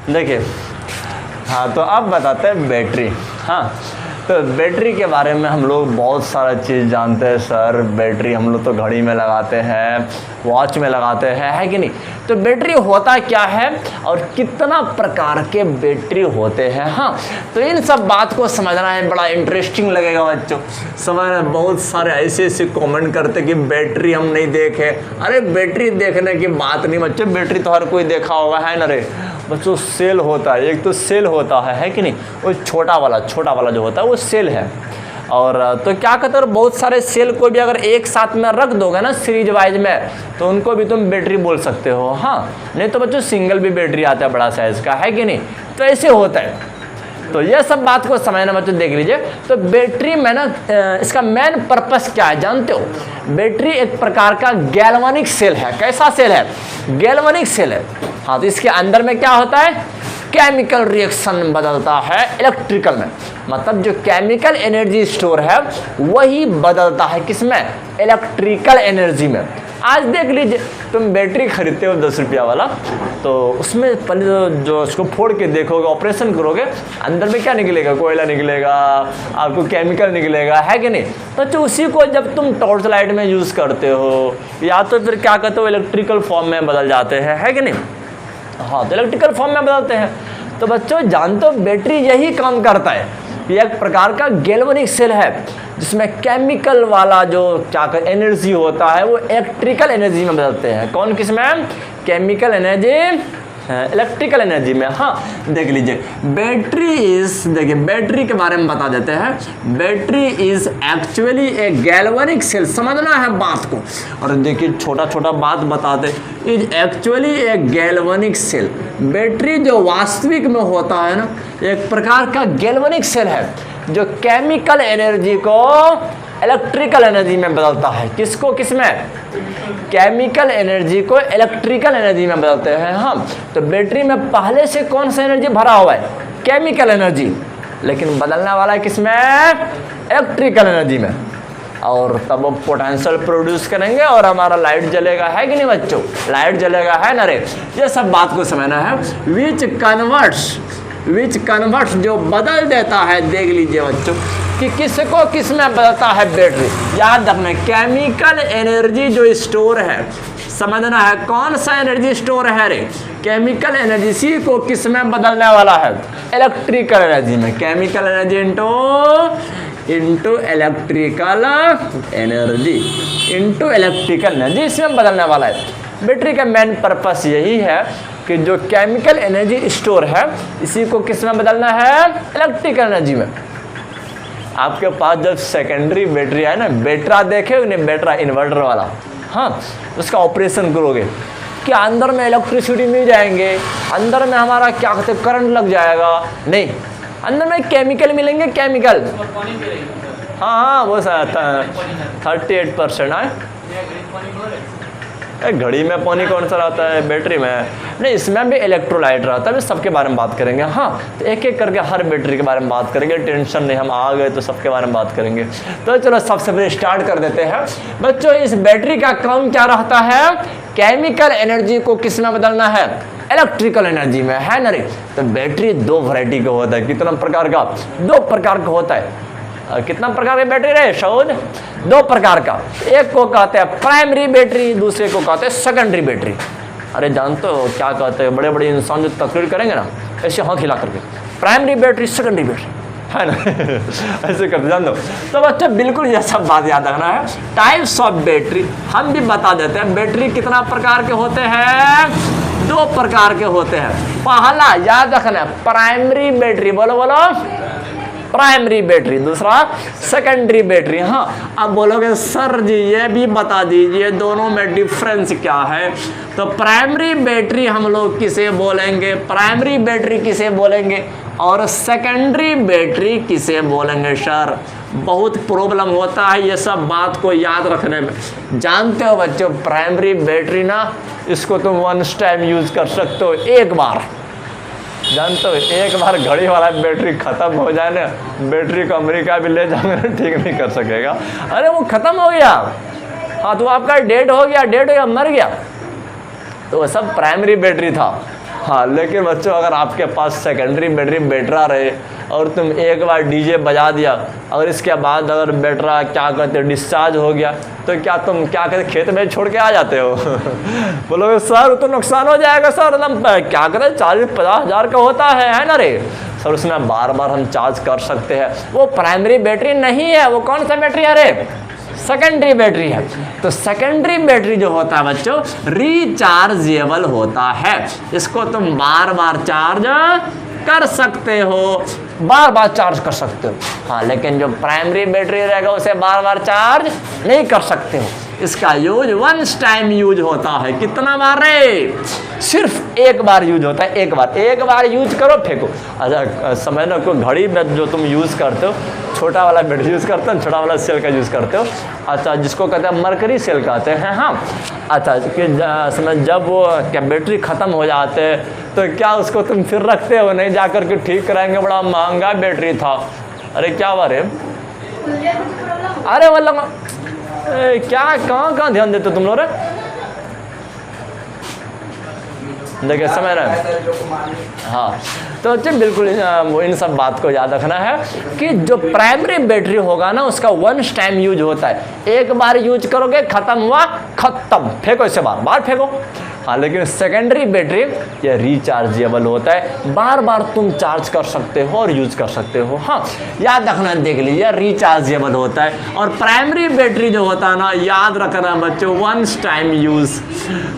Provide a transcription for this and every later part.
देखिए, हाँ तो अब बताते हैं बैटरी। हाँ तो बैटरी के बारे में हम लोग बहुत सारा चीज़ जानते हैं सर। बैटरी हम लोग तो घड़ी में लगाते हैं, वॉच में लगाते हैं, है कि नहीं। तो बैटरी होता क्या है और कितना प्रकार के बैटरी होते हैं। हाँ तो इन सब बात को समझना है, बड़ा इंटरेस्टिंग लगेगा बच्चों। समझना, बहुत सारे ऐसे ऐसे कमेंट करते कि बैटरी हम नहीं देखे। अरे बैटरी देखने की बात नहीं बच्चों, बैटरी तो हर कोई देखा होगा, है ना रे बच्चों। सेल होता है, एक तो सेल होता है कि नहीं, वो छोटा वाला जो होता है वो सेल है। और तो क्या कहते हो, बहुत सारे सेल को भी अगर एक साथ में रख दोगे ना सीरीज वाइज में, तो उनको भी तुम बैटरी बोल सकते हो। हाँ नहीं तो बच्चों सिंगल भी बैटरी आता है बड़ा साइज का, है कि नहीं। तो ऐसे होता है। तो ये सब बात को समझना बच्चों, देख लीजिए। तो बैटरी में ना इसका मेन पर्पस क्या है जानते हो। बैटरी एक प्रकार का गैल्वेनिक सेल है। कैसा सेल है? गैल्वेनिक सेल है। हाँ तो इसके अंदर में क्या होता है, केमिकल रिएक्शन बदलता है इलेक्ट्रिकल में। मतलब जो केमिकल एनर्जी स्टोर है वही बदलता है किसमें, इलेक्ट्रिकल एनर्जी में। आज देख लीजिए, तुम बैटरी खरीदते हो 10 रुपया वाला, तो उसमें पहले जो उसको फोड़ के देखोगे, ऑपरेशन करोगे, अंदर में क्या निकलेगा, कोयला निकलेगा, आपको केमिकल निकलेगा, है कि नहीं। तो उसी को जब तुम टॉर्च लाइट में यूज़ करते हो या तो फिर क्या कहते हो इलेक्ट्रिकल फॉर्म में बदल जाते हैं, है कि नहीं। हाँ तो इलेक्ट्रिकल फॉर्म में बदलते हैं। तो बच्चों जानते हो बैटरी यही काम करता है। ये एक प्रकार का गैल्वेनिक सेल है जिसमें केमिकल वाला जो क्या कर एनर्जी होता है वो इलेक्ट्रिकल एनर्जी में बदलते हैं। कौन किस में, केमिकल एनर्जी इलेक्ट्रिकल एनर्जी में। हाँ देख लीजिए, बैटरी इज, देखिए बैटरी के बारे में बता देते हैं। Battery is actually a galvanic cell, समझना है बात को। और देखिए छोटा छोटा बात बताते, is actually a galvanic cell. Battery जो वास्तविक में होता है ना, एक प्रकार का गैल्वेनिक सेल है जो केमिकल एनर्जी को इलेक्ट्रिकल एनर्जी में बदलता है। किसको, किसमें, केमिकल एनर्जी को इलेक्ट्रिकल एनर्जी में बदलते हैं। हाँ तो बैटरी में पहले से कौन सा एनर्जी भरा हुआ है, केमिकल एनर्जी, लेकिन बदलने वाला है किसमें, इलेक्ट्रिकल एनर्जी में। और तब वो पोटेंशियल प्रोड्यूस करेंगे और हमारा लाइट जलेगा, है कि नहीं बच्चों, लाइट जलेगा, है ना रे। ये सब बात को समझना है। विच कन्वर्ट्स जो बदल देता है, देख लीजिए बच्चों कि किसको किस में बदलता है बैटरी। याद रखना, केमिकल एनर्जी जो स्टोर है, समझना है कौन सा एनर्जी स्टोर है रे, केमिकल एनर्जी। सी को किस में बदलने वाला है, इलेक्ट्रिकल एनर्जी में। Chemical energy into electrical energy, into electrical energy, इसमें बदलने वाला है। बैटरी का मेन पर्पस यही है कि जो केमिकल एनर्जी स्टोर है इसी को किस में बदलना है, इलेक्ट्रिकल एनर्जी में। आपके पास जब सेकेंडरी बैटरी है ना, बेटरा देखे नहीं, बेटरा इन्वर्टर वाला, हाँ उसका ऑपरेशन करोगे कि अंदर में इलेक्ट्रिसिटी मिल जाएंगे, अंदर में हमारा क्या कहते हैं करंट लग जाएगा, नहीं, अंदर में केमिकल मिलेंगे, केमिकल। हाँ वो 38% है। घड़ी में पानी कौन सा रहता है, बैटरी में नहीं, इसमें भी इलेक्ट्रोलाइट रहता है। सबके बारे में बात करेंगे। हाँ तो एक एक करके हर बैटरी के बारे में बात करेंगे, टेंशन नहीं, हम आ गए तो सबके बारे में बात करेंगे। तो चलो सबसे पहले स्टार्ट कर देते हैं बच्चों। इस बैटरी का काम क्या रहता है, केमिकल एनर्जी को किस में बदलना है, इलेक्ट्रिकल एनर्जी में, है ना रे। तो बैटरी 2 वैरायटी का होता है। कितना प्रकार का, 2 प्रकार का होता है। कितना प्रकार की बैटरी रहे शौद, 2 प्रकार का। एक को कहते हैं प्राइमरी बैटरी, दूसरे को कहते हैं सेकेंडरी बैटरी। अरे जानते हो क्या कहते हैं, बड़े बड़े इंसान जो तकरीर करेंगे ना ऐसे हाथ हिला करके, प्राइमरी बैटरी, सेकेंडरी बैटरी, है ना ऐसे करते, जान दो। तो बच्चा बिल्कुल ये सब बात याद रखना है। टाइप्स ऑफ बैटरी हम भी बता देते हैं। बैटरी कितना प्रकार के होते हैं, 2 प्रकार के होते हैं। पहला याद रखना है प्राइमरी बैटरी, बोलो बोलो, प्राइमरी बैटरी। दूसरा सेकेंडरी बैटरी। हाँ अब बोलोगे सर जी ये भी बता दीजिए दोनों में डिफरेंस क्या है। तो प्राइमरी बैटरी हम लोग किसे बोलेंगे, प्राइमरी बैटरी किसे बोलेंगे और सेकेंडरी बैटरी किसे बोलेंगे सर। बहुत प्रॉब्लम होता है ये सब बात को याद रखने में। जानते हो बच्चों प्राइमरी बैटरी ना, इसको तुम वंस टाइम यूज कर सकते हो, एक बार। जानते हो एक बार घड़ी वाला बैटरी खत्म हो जाए ना, बैटरी को अमेरिका भी ले जाओगे ना ठीक नहीं कर सकेगा। अरे वो खत्म हो गया, हाँ तो आपका डेड हो गया, मर गया। तो वो सब प्राइमरी बैटरी था। हाँ हाँ, लेकिन बच्चों अगर आपके पास सेकेंडरी बैटरी बैटरा रहे और तुम एक बार डीजे बजा दिया, अगर इसके बाद अगर बैटरा क्या कहते हो डिस्चार्ज हो गया, तो क्या तुम क्या कहते खेत में छोड़ के आ जाते हो? बोलोगे सर तो नुकसान हो जाएगा सर, क्या करें 40-50 हज़ार का होता है ना रे सर, उसमें बार बार हम चार्ज कर सकते हैं। वो प्राइमरी बैटरी नहीं है, वो कौन सा बैटरी है रे? सेकेंडरी बैटरी है। तो सेकेंडरी बैटरी जो होता है बच्चों रिचार्जेबल होता है, इसको तुम बार बार चार्ज कर सकते हो, बार बार चार्ज कर सकते हो। हाँ, लेकिन जो प्राइमरी बैटरी रहेगा उसे बार बार चार्ज नहीं कर सकते हो। इसका यूज वंस टाइम यूज होता है। कितना बार रे? सिर्फ एक बार यूज होता है, एक बार यूज करो फेंको। अच्छा समझ लो कोई घड़ी में जो तुम यूज़ करते हो छोटा वाला बैटरी यूज़ करते हो, छोटा वाला सेल का यूज़ करते हो। अच्छा, जिसको कहते हैं मरकरी सेल कहते हैं। हाँ, अच्छा कि समझ जब वो क्या बैटरी ख़त्म हो जाते हैं तो क्या उसको तुम फिर रखते हो? नहीं, जा कर के ठीक कराएंगे, बड़ा महंगा बैटरी था। अरे क्या बात है, अरे मतलब क्या कहाँ ध्यान देते हो तुम लोग? देखिए समझ रहे हैं। हाँ, तो अच्छा बिल्कुल इन सब बात को याद रखना है कि जो प्राइमरी बैटरी होगा ना उसका वंस टाइम यूज होता है। एक बार यूज करोगे खत्म हुआ, खत्म, फेंको इसे, बार बार फेंको। हाँ, लेकिन सेकेंडरी बैटरी ये रिचार्जेबल होता है, बार बार तुम चार्ज कर सकते हो और यूज कर सकते हो। हाँ, याद रखना, देख लीजिए रिचार्जेबल होता है। और प्राइमरी बैटरी जो होता है ना, याद रखना बच्चों वंस टाइम यूज।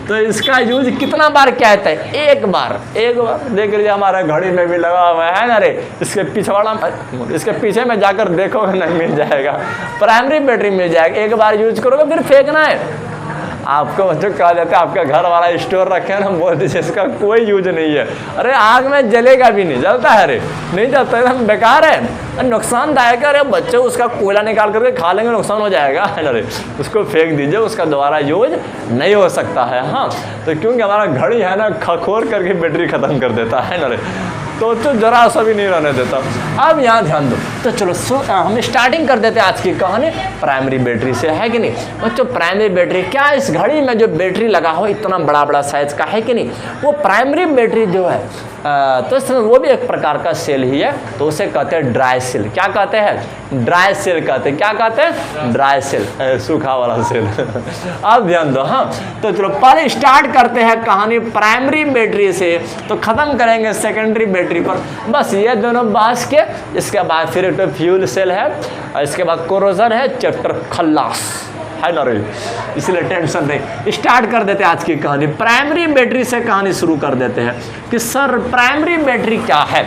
तो इसका यूज कितना बार क्या होता है? एक बार देख लीजिए हमारे घड़ी में भी लगा हुआ है ना रे, इसके पीछे में जाकर देखोगे नहीं मिल जाएगा, प्राइमरी बैटरी मिल जाएगा। एक बार यूज करोगे फिर फेंकना है। आपको बच्चों कहा जाता है आपका घर वाला स्टोर रखे हैं ना, बोल दीजिए इसका कोई यूज नहीं है। अरे आग में जलेगा भी नहीं, जलता है रे? नहीं जलता है, बेकार है, नुकसानदायक है। अरे बच्चे उसका कोयला निकाल करके खा लेंगे, नुकसान हो जाएगा, है ना रे? उसको फेंक दीजिए, उसका दोबारा यूज नहीं हो सकता है। हाँ, तो क्योंकि हमारा घड़ी है ना खखोर करके बैटरी ख़त्म कर देता है ना रे, तो जरा सा भी नहीं रहने देता। अब यहाँ ध्यान दो। तो चलो हम स्टार्टिंग कर देते हैं आज की कहानी प्राइमरी बैटरी से, है कि नहीं बच्चों? प्राइमरी बैटरी क्या, इस घड़ी में जो बैटरी लगा हो इतना बड़ा बड़ा साइज का, है कि नहीं? वो प्राइमरी बैटरी जो है तो वो भी एक प्रकार का सेल ही है, तो उसे कहते हैं ड्राई सेल। क्या कहते हैं? ड्राई सेल कहते हैं। क्या कहते हैं? ड्राई सेल, सूखा वाला सेल। अब ध्यान दो। हाँ, तो चलो पहले स्टार्ट करते हैं कहानी प्राइमरी बैटरी से, तो ख़त्म करेंगे सेकेंडरी बैटरी पर। बस ये दोनों बहस के, इसके बाद फिर एक तो फ्यूल सेल है, और इसके बाद कोरोजन है, चैप्टर खल्लास, है ना रे? इसलिए टेंशन नहीं। स्टार्ट कर देते हैं आज की कहानी। प्राइमरी बैटरी से कहानी शुरू कर देते हैं कि सर प्राइमरी बैटरी क्या है।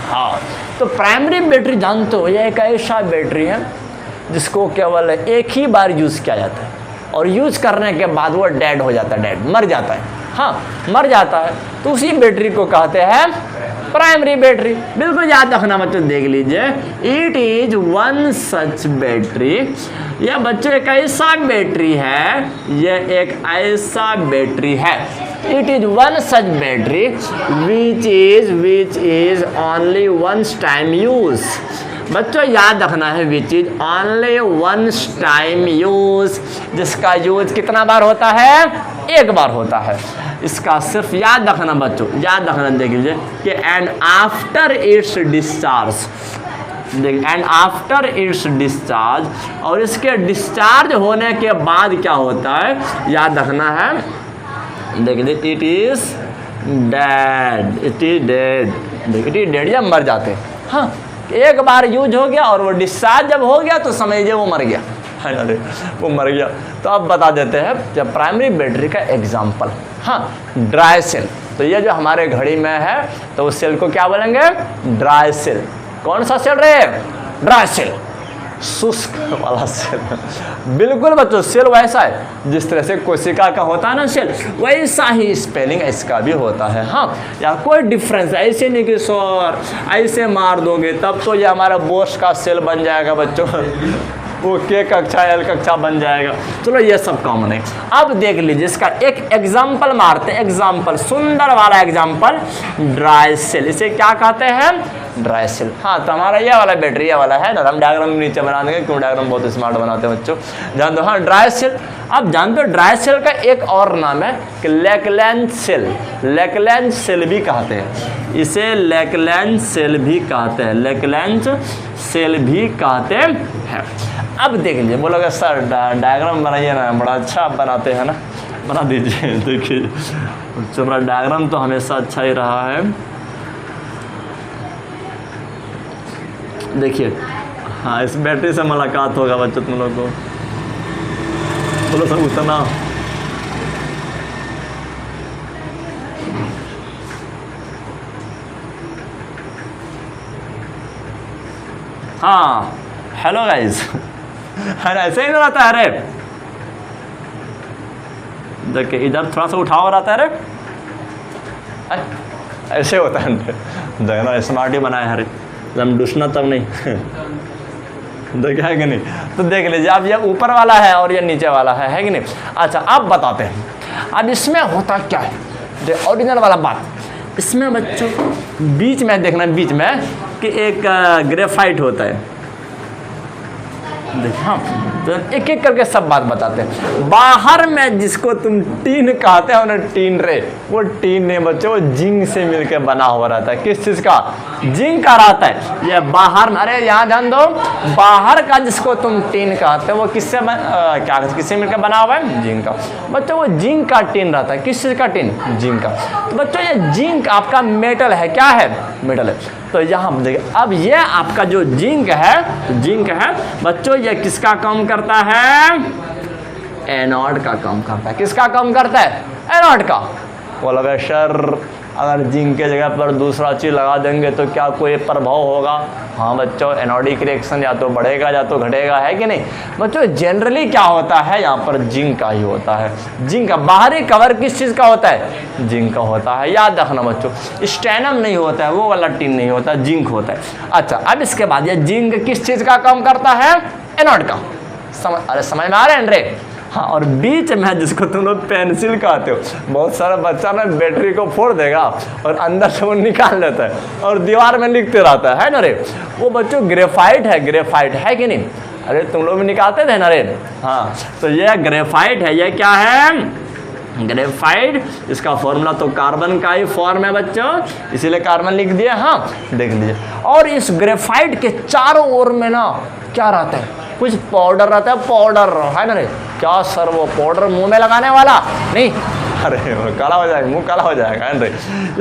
हाँ, तो प्राइमरी बैटरी जानते हो, यह एक ऐसा बैटरी है जिसको केवल एक ही बार यूज़ किया जाता है, और यूज़ करने के बाद वो डेड हो जाता है, डेड मर जाता है। हाँ, मर जाता है, तो उसी बैटरी को कहते हैं प्राइमरी बैटरी। बिल्कुल याद रखना बच्चों, देख लीजिए, it is one such battery. यह बच्चों एक ऐसा बैटरी है, यह एक ऐसा बैटरी है। It is one such battery which is only once time use. बच्चों याद रखना है, which is only once time use, जिसका यूज कितना बार होता है? एक बार होता है। इसका सिर्फ याद रखना बच्चों, याद रखना, देख लीजिए कि and after it's discharge, and after it's discharge, और इसके डिस्चार्ज होने के बाद क्या होता है याद रखना है। देख लीजिए, it is dead, it is dead, देखिए डेड या मर जाते हैं। हाँ, एक बार यूज हो गया और वो डिस्चार्ज जब हो गया तो समझिए वो मर गया, है ना, वो मर गया। तो अब बता देते हैं जब प्राइमरी बैटरी का एग्जाम्पल। हाँ, ड्राई सेल, तो ये जो हमारे घड़ी में है तो उस सेल को क्या बोलेंगे? Dry cell. कौन सा सेल रे? ड्राई सेल, शुष्क वाला सेल। बिल्कुल बच्चों, सेल वैसा है जिस तरह से कोशिका का होता है ना सेल, वैसा ही स्पेलिंग इसका भी होता है। हाँ, या कोई डिफरेंस ऐसे नहीं कि सर ऐसे मार दोगे तब तो ये हमारा बोस का सेल बन जाएगा बच्चों। वो के कक्षा एल कक्षा बन जाएगा। चलो ये सब कॉमन है। अब देख लीजिए इसका एक एग्जाम्पल मारते हैं, एग्जाम्पल सुंदर वाला एग्जाम्पल, ड्राई सेल। इसे क्या कहते हैं? Dry cell. हाँ तो हमारा ये वाला बैटरी वाला है ना, हम डायग्राम नीचे बना देंगे, क्यों डायग्राम बहुत स्मार्ट बनाते हैं बच्चों, जान दो। हाँ ड्राई सेल। अब जानते हो ड्राई सेल का एक और नाम है कि लेकलैंड सेल। लेकलैंड सेल भी कहते हैं इसे, लेकलैंड सेल भी कहते हैं, लेकलैंड सेल भी कहते हैं। अब देख लीजिए, बोलोगे सर डायग्राम बनाइए ना, बड़ा अच्छा आप बनाते हैं ना, बना दीजिए। देखिए मेरा डायग्राम तो हमेशा अच्छा ही रहा है। देखिए हाँ इस बैटरी से मुलाकात होगा बच्चों तुम लोग को, बोलो सर उतना। हाँ हेलो गाइस, है ना ऐसे ही रहता है। अरे देखिए इधर थोड़ा सा उठाव रहता है, अरे ऐसे होता है। देखना स्मार्ट ही बनाया है, हम डूसना तब नहीं। देखा है कि नहीं? तो देख लीजिए, अब ये ऊपर वाला है और ये नीचे वाला है कि नहीं? अच्छा अब बताते हैं अब इसमें होता क्या है, जो ओरिजिनल वाला बात। इसमें बच्चों बीच में देखना, बीच में कि एक ग्रेफाइट होता है। देखिए हाँ तो एक एक करके सब बात बताते हैं। बाहर में जिसको तुम टीन कहते हो ना, टीन रे, वो टीन नहीं बच्चों, वो जिंक से मिलकर बना हुआ रहता है। किस चीज़ का? जिंक का रहता है। ये बाहर में, अरे यहाँ ध्यान दो, बाहर का जिसको तुम टीन कहते हो वो किससे क्या किससे मिलकर बना हुआ है? जिंक का। बच्चों वो जिंक का टीन रहता है। किस चीज़ का टीन? जिंक का। तो बच्चों ये जिंक आपका मेटल है, क्या है? मेटल है। तो यहाँ देखिए अब ये आपका जो जिंक है, तो जिंक है बच्चों, ये किसका काम करता है? एनोड का काम करता है। किसका काम करता है? एनोड का। बोला सर अगर जिंक के जगह पर दूसरा चीज़ लगा देंगे तो क्या कोई प्रभाव होगा? हाँ बच्चों, एनोडिक रिएक्शन या तो बढ़ेगा या तो घटेगा, है कि नहीं? बच्चों जनरली क्या होता है, यहाँ पर जिंक का ही होता है। जिंक का बाहरी कवर किस चीज़ का होता है? जिंक का होता है। याद रखना बच्चों, स्टेनम नहीं होता है, वो वाला टिन नहीं होता, जिंक होता है। अच्छा अब इसके बाद ये जिंक किस चीज़ का काम करता है? एनोड का। अरे समझ में आ रहे हैं रे? हाँ और बीच में जिसको तुम लोग पेंसिल कहते हो, बहुत सारा बच्चा ना बैटरी को फोड़ देगा और अंदर से वो निकाल लेता है और दीवार में लिखते रहता है ना रे, वो बच्चों ग्रेफाइट है। ग्रेफाइट है कि नहीं? अरे तुम लोग भी निकालते थे ना रे? हाँ तो ये ग्रेफाइट है। ये क्या है? ग्रेफाइट। इसका फॉर्मूला तो कार्बन का ही फॉर्म है बच्चों, इसीलिए कार्बन लिख दिया। हाँ देख लीजिए, और इस ग्रेफाइट के चारों ओर में ना क्या रहता है? कुछ पाउडर रहता है, पाउडर है ना रे? क्या सर वो पाउडर मुंह में लगाने वाला नहीं? अरे काला हो जाएगा, मुंह काला हो जाएगा है ना?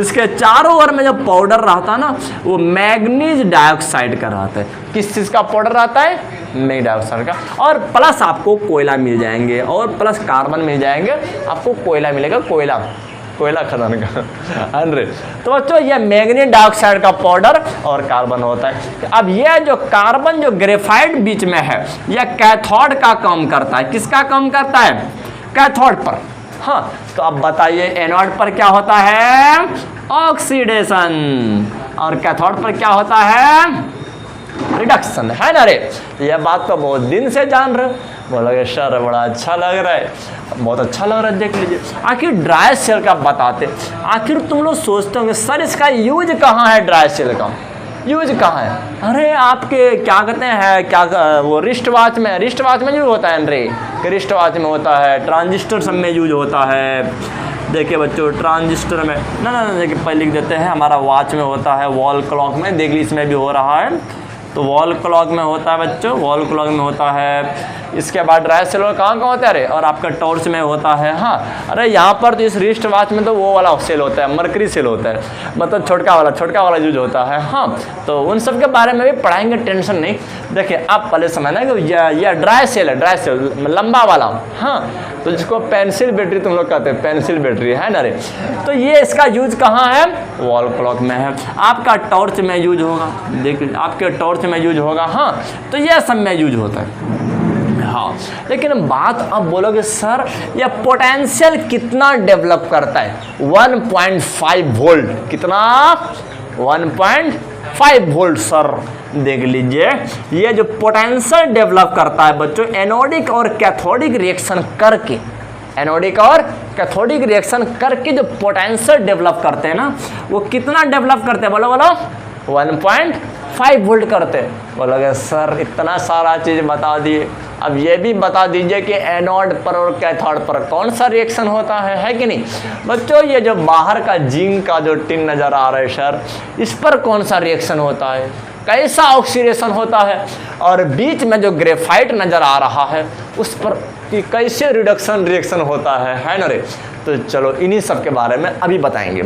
इसके चारों ओर में जो पाउडर रहता है ना, वो मैग्नीज डाइऑक्साइड का रहता है। किस चीज़ का पाउडर रहता है? मैग्नीज डाइऑक्साइड का। और प्लस आपको कोयला मिल जाएंगे, और प्लस कार्बन मिल जाएंगे, आपको कोयला मिलेगा, कोयला खदान का है। तो बच्चों ये मैग्नीज डाइऑक्साइड का पाउडर और कार्बन होता है। अब ये जो कार्बन जो ग्रेफाइट बीच में है, यह कैथोड का काम करता है। किसका काम करता है? कैथोड पर। हाँ तो अब बताइए एनोड पर क्या होता है? ऑक्सीडेशन। और कैथोड पर क्या होता है? रिडक्शन, है ना रे? यह बात तो बहुत दिन से जान रहे हो। बोलोगे सर बड़ा अच्छा लग रहा है, बहुत अच्छा लग रहा है। देख लीजिए आखिर ड्राई सेल का बताते, आखिर तुम लोग सोचते होंगे सर इसका यूज कहाँ है? ड्राई सेल का यूज कहाँ है? अरे आपके क्या कहते हैं, क्या वो रिस्ट वॉच में, रिस्ट वॉच में यूज होता है रे, रिस्ट वॉच में होता है, ट्रांजिस्टर सब में यूज होता है। देखिए बच्चों ट्रांजिस्टर में ना देखिए पहले लिख देते हैं, हमारा वॉच में होता है, वॉल क्लॉक में, देख लीजिए इसमें भी हो रहा है। तो वॉल क्लॉक में होता है बच्चों, वॉल क्लॉक में होता है। इसके बाद ड्राई सेल कहाँ होता है रे? और आपका टॉर्च में होता है। हाँ अरे यहाँ पर तो इस रिस्ट वॉच में तो वो वाला सेल होता है, मरकरी सेल होता है, मतलब छोटका वाला यूज होता है। हाँ तो उन सब के बारे में भी पढ़ाएंगे, टेंशन नहीं। देखिए आप पहले समझना कि यह ड्राई सेल है, ड्राई सेल लंबा वाला। हाँ तो जिसको पेंसिल बैटरी तुम लोग कहते हैं, पेंसिल बैटरी है ना रे? तो ये इसका यूज कहाँ है? वॉल क्लॉक में है। आपका टॉर्च में यूज होगा, देखिए आपके टॉर्च में यूज होगा। हाँ तो यह सब में यूज होता है। हाँ लेकिन बात अब बोलोगे सर यह पोटेंशियल कितना डेवलप करता है? 1.5 वोल्ट। कितना? 5 वोल्ट सर। देख लीजिए, ये जो पोटेंशियल डेवलप करता है बच्चों एनोडिक और कैथोडिक रिएक्शन करके, एनोडिक और कैथोडिक रिएक्शन करके जो पोटेंशियल डेवलप करते हैं ना, वो कितना डेवलप करते हैं बोलो बोलो, 1.5 वोल्ट करते हैं। बोलोगे सर इतना सारा चीज़ बता दिए, अब ये भी बता दीजिए कि एनोड पर और कैथोड पर कौन सा रिएक्शन होता है कि नहीं। बच्चों ये जो बाहर का जिंक का जो टिन नज़र आ रहा है सर, इस पर कौन सा रिएक्शन होता है, कैसा ऑक्सीडेशन होता है, और बीच में जो ग्रेफाइट नज़र आ रहा है उस पर कि कैसे रिडक्शन रिएक्शन होता है ना रे। तो चलो इन्हीं सब के बारे में अभी बताएंगे।